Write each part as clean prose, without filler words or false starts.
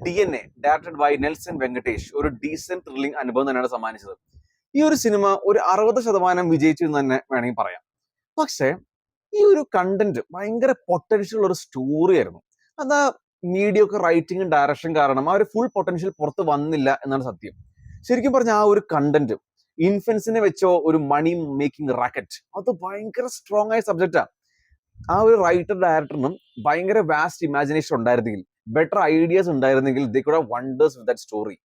DNA directed by Nelson Venkatesh ഒരു decent thrilling അനുഭവം തന്നെയാണ് സമ്മാനിച്ചത്. ഈ ഒരു സിനിമ ഒരു 60% വിജയിച്ചു എന്ന് തന്നെ വേണമെങ്കിൽ പറയാം. പക്ഷേ ഈ ഒരു കണ്ടന്റ് ഭയങ്കര പൊട്ടൻഷ്യൽ ഉള്ള ഒരു സ്റ്റോറി ആയിരുന്നു. അതാ മീഡിയൊക്കെ റൈറ്റിംഗും ഡയറക്ഷൻ കാരണം ആ ഒരു ഫുൾ പൊട്ടൻഷ്യൽ പുറത്ത് വന്നില്ല എന്നാണ് സത്യം. ശരിക്കും പറഞ്ഞ ആ ഒരു കണ്ടന്റ് ഇൻഫൻസിനെ വെച്ചോ ഒരു മണി മേക്കിംഗ് റാക്കറ്റ് അത് ഭയങ്കര സ്ട്രോങ് ആയ സബ്ജക്റ്റാണ്. ആ ഒരു റൈറ്റർ ഡയറക്ടറിനും ഭയങ്കര വാസ്റ്റ് ഇമാജിനേഷൻ ഉണ്ടായിരുന്നെങ്കിൽ, ബെറ്റർ ഐഡിയാസ് ഉണ്ടായിരുന്നെങ്കിൽ they could have wonders with that story.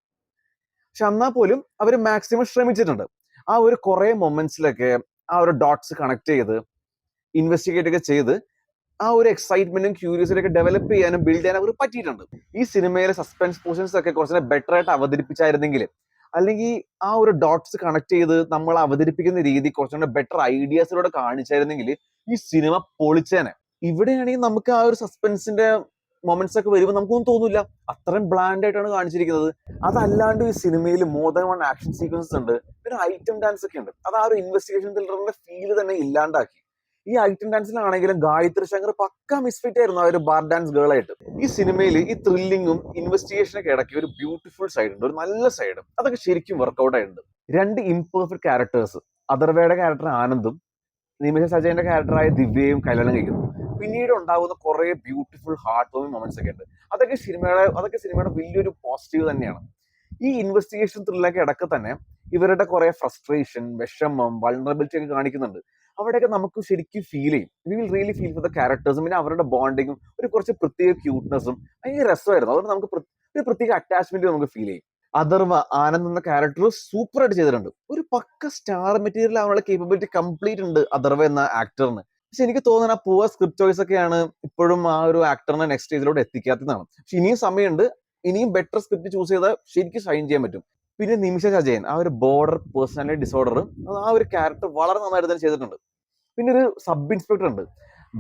പക്ഷെ എന്നാൽ പോലും അവർ മാക്സിമം ശ്രമിച്ചിട്ടുണ്ട്. ആ ഒരു കുറെ മൊമെന്റ്സിലൊക്കെ ആ ഒരു ഡോട്ട്സ് കണക്ട് ചെയ്ത് ഇൻവെസ്റ്റിഗേറ്റ് ഒക്കെ ചെയ്ത് ആ ഒരു എക്സൈറ്റ്മെന്റും ക്യൂരിയോസിറ്റി ഒക്കെ ഡെവലപ്പ് ചെയ്യാനും ബിൽഡ് ചെയ്യാനും അവർ പറ്റിയിട്ടുണ്ട്. ഈ സിനിമയിലെ സസ്പെൻസ് പോർഷൻസ് ഒക്കെ കുറച്ചുകൂടെ ബെറ്റർ ആയിട്ട് അവതരിപ്പിച്ചായിരുന്നെങ്കിൽ, അല്ലെങ്കിൽ ആ ഒരു ഡോട്ട്സ് കണക്ട് ചെയ്ത് നമ്മൾ അവതരിപ്പിക്കുന്ന രീതി കുറച്ചുകൂടെ ബെറ്റർ ഐഡിയാസിലൂടെ കാണിച്ചായിരുന്നെങ്കിൽ ഈ സിനിമ പൊളിച്ചേനെ. ഇവിടെയാണെങ്കിൽ നമുക്ക് ആ ഒരു സസ്പെൻസിന്റെ മൊമെന്റ്സ് ഒക്കെ വരുമ്പോൾ നമുക്കൊന്നും തോന്നില്ല, അത്രയും ബ്ലാൻഡ് ആയിട്ടാണ് കാണിച്ചിരിക്കുന്നത്. അതല്ലാണ്ട് ഈ സിനിമയിൽ more than one action sequences ഉണ്ട്, പിന്നെ ഐറ്റം ഡാൻസ് ഒക്കെ ഉണ്ട്. അത് ആ ഒരു ഇൻവെസ്റ്റിഗേഷൻ ത്രില്ലറിന്റെ ഫീല് തന്നെ ഇല്ലാണ്ടാക്കി. ഈ ഐറ്റം ഡാൻസിലാണെങ്കിലും ഗായത്രി ശങ്കർ പക്ക മിസ്ഫിറ്റ് ആയിരുന്നു ആ ഒരു ബാർ ഡാൻസ് ഗേൾ ആയിട്ട്. ഈ സിനിമയിൽ ഈ ത്രില്ലിങ്ങും ഇൻവെസ്റ്റിഗേഷനൊക്കെ ഇടയ്ക്ക് ഒരു ബ്യൂട്ടിഫുൾ സൈഡ് ഉണ്ട്, ഒരു നല്ല സൈഡ്. അതൊക്കെ ശരിക്കും വർക്ക്ഔട്ട് ആയിട്ടുണ്ട്. രണ്ട് ഇംപെർഫെക്റ്റ് ക്യാരക്ടേഴ്സ്, അഥർവയുടെ ക്യാരക്ടർ ആനന്ദും നിമിഷ സജയന്റെ ക്യാരക്ടറായ ദിവ്യയും കല്യാണം കഴിക്കുന്നു. പിന്നീട് ഉണ്ടാകുന്ന കുറെ ബ്യൂട്ടിഫുൾ ഹാർട്ട് വാമിംഗ് മൊമെന്റ്സ് ഒക്കെ ഉണ്ട്. അതൊക്കെ സിനിമയുടെ വലിയൊരു പോസിറ്റീവ് തന്നെയാണ്. ഈ ഇൻവെസ്റ്റിഗേഷൻ ത്രില്ലൊക്കെ ഇടയ്ക്ക് തന്നെ ഇവരുടെ കുറെ ഫ്രസ്ട്രേഷൻ, വിഷമം, വൾണറബിലിറ്റി ഒക്കെ കാണിക്കുന്നുണ്ട്. അവിടെയൊക്കെ നമുക്ക് ശരിക്കും ഫീൽ ചെയ്യും. We will really feel for the ക്യാരക്ടേഴ്സും പിന്നെ അവരുടെ ബോണ്ടിങ്ങും ഒരു കുറച്ച് പ്രത്യേക ക്യൂട്ട്നെസ്സും ഭയങ്കര രസമായിരുന്നു. അതുകൊണ്ട് നമുക്ക് ഒരു പ്രത്യേക അറ്റാച്ച്മെന്റ് നമുക്ക് ഫീൽ ചെയ്യും. അഥർവ ആനന്ദ് എന്ന ക്യാരക്ടർ സൂപ്പർ ആയിട്ട് ചെയ്തിട്ടുണ്ട്. ഒരു പക്ക സ്റ്റാർ മെറ്റീരിയൽ ആവാനുള്ള കേപ്പബിലിറ്റി കംപ്ലീറ്റ് ഉണ്ട് അഥർവ എന്ന ആക്ടറിന്. പക്ഷെ എനിക്ക് തോന്നുന്ന ആ പൂവർ സ്ക്രിപ്റ്റ് ചോയ്സ് ഒക്കെയാണ് ഇപ്പോഴും ആ ഒരു ആക്ടറിനെ നെക്സ്റ്റ് സ്റ്റേജിലോട്ട് എത്തിക്കാത്തതാണ്. പക്ഷെ ഇനിയും സമയമുണ്ട്, ഇനിയും ബെറ്റർ സ്ക്രിപ്റ്റ് ചൂസ് ചെയ്താൽ ശരിക്കും ഷൈൻ ചെയ്യാൻ പറ്റും. പിന്നെ നിമിഷ സജയൻ ആ ഒരു ബോർഡർ പേഴ്സണാലിറ്റി ഡിസോർഡർ, ആ ഒരു ക്യാരക്ടർ വളരെ നന്നായിട്ട് തന്നെ ചെയ്തിട്ടുണ്ട്. പിന്നെ ഒരു സബ് ഇൻസ്പെക്ടർ ഉണ്ട്,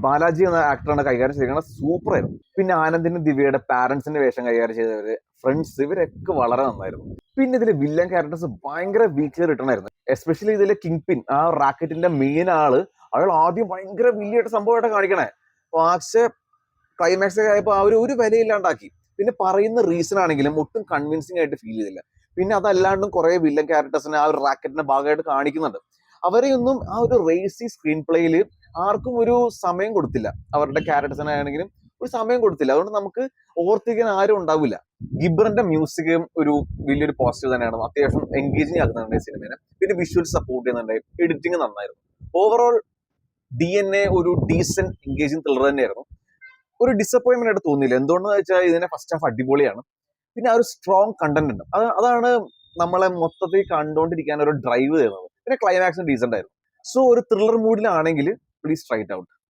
ബാലാജി എന്ന ആക്ടറാണ് കൈകാര്യം ചെയ്തിരിക്കുന്നത്, സൂപ്പർ ആയിരുന്നു. പിന്നെ ആനന്ദിന്റെ ദിവ്യയുടെ പാരന്റ്സിന്റെ വേഷം കൈകാര്യം ചെയ്തവര്, ഫ്രണ്ട്സ്, ഇവരൊക്കെ വളരെ നന്നായിരുന്നു. പിന്നെ ഇതിലെ വില്ലൻ ക്യാരക്ടേഴ്സ് ഭയങ്കര വീക്കിലി റിട്ടേൺ ആയിരുന്നു. എസ്പെഷ്യലി ഇതിലെ കിങ് പിൻ, ആ റാക്കറ്റിന്റെ മെയിൻ ആള്, അയാൾ ആദ്യം ഭയങ്കര വലിയായിട്ട് സംഭവമായിട്ട് കാണിക്കണേ, പക്ഷെ ക്ലൈമാക്സ് ഒക്കെ ആയപ്പോൾ ആ ഒരു വിലയില്ലാണ്ടാക്കി. പിന്നെ പറയുന്ന റീസൺ ആണെങ്കിലും ഒട്ടും കൺവിൻസിംഗ് ആയിട്ട് ഫീൽ ചെയ്തില്ല. പിന്നെ അതല്ലാണ്ടും കുറെ വില്ലൻ ക്യാരക്ടേഴ്സിനെ ആ ഒരു റാക്കറ്റിന്റെ ഭാഗമായിട്ട് കാണിക്കുന്നുണ്ട്. അവരെയൊന്നും ആ ഒരു റേസി സ്ക്രീൻ പ്ലേയിൽ ആർക്കും ഒരു സമയം കൊടുത്തില്ല, അവരുടെ ക്യാരക്ടേഴ്സിനാണെങ്കിലും ഒരു സമയം കൊടുത്തില്ല. അതുകൊണ്ട് നമുക്ക് ഓർത്തിരിക്കാൻ ആരും ഉണ്ടാവില്ല. ഗിബ്രന്റെ മ്യൂസിക്കും ഒരു വലിയൊരു പോസിറ്റീവ് തന്നെയാണ്, അത്യാവശ്യം എൻഗേജിങ് ആക്കുന്നുണ്ട് ഈ സിനിമയെ. പിന്നെ വിഷ്വൽ സപ്പോർട്ട് ചെയ്യുന്നുണ്ട്, എഡിറ്റിംഗ് നന്നായിരുന്നു. ഓവറോൾ DNA ഒരു ഡീസന്റ് എൻഗേജിങ് ത്രില്ലർ തന്നെയായിരുന്നു. ഒരു ഡിസപ്പോയിന്റ്മെന്റ് ആയിട്ട് തോന്നിയില്ല. എന്തുകൊണ്ടെന്ന് വെച്ചാൽ ഇതിന്റെ ഫസ്റ്റ് ഹാഫ് അടിപൊളിയാണ്. പിന്നെ ആ ഒരു സ്ട്രോങ് കണ്ടന്റ് ഉണ്ട്, അതാണ് നമ്മളെ മൊത്തത്തിൽ കണ്ടുകൊണ്ടിരിക്കാൻ ഒരു ഡ്രൈവ് തരുന്നത്. പിന്നെ ക്ലൈമാക്സും ഡീസന്റ് ആയിരുന്നു. സോ ഒരു ത്രില്ലർ മൂഡിലാണെങ്കിൽ പ്ലീസ് ട്രൈ ഇറ്റ് ഔട്ട്.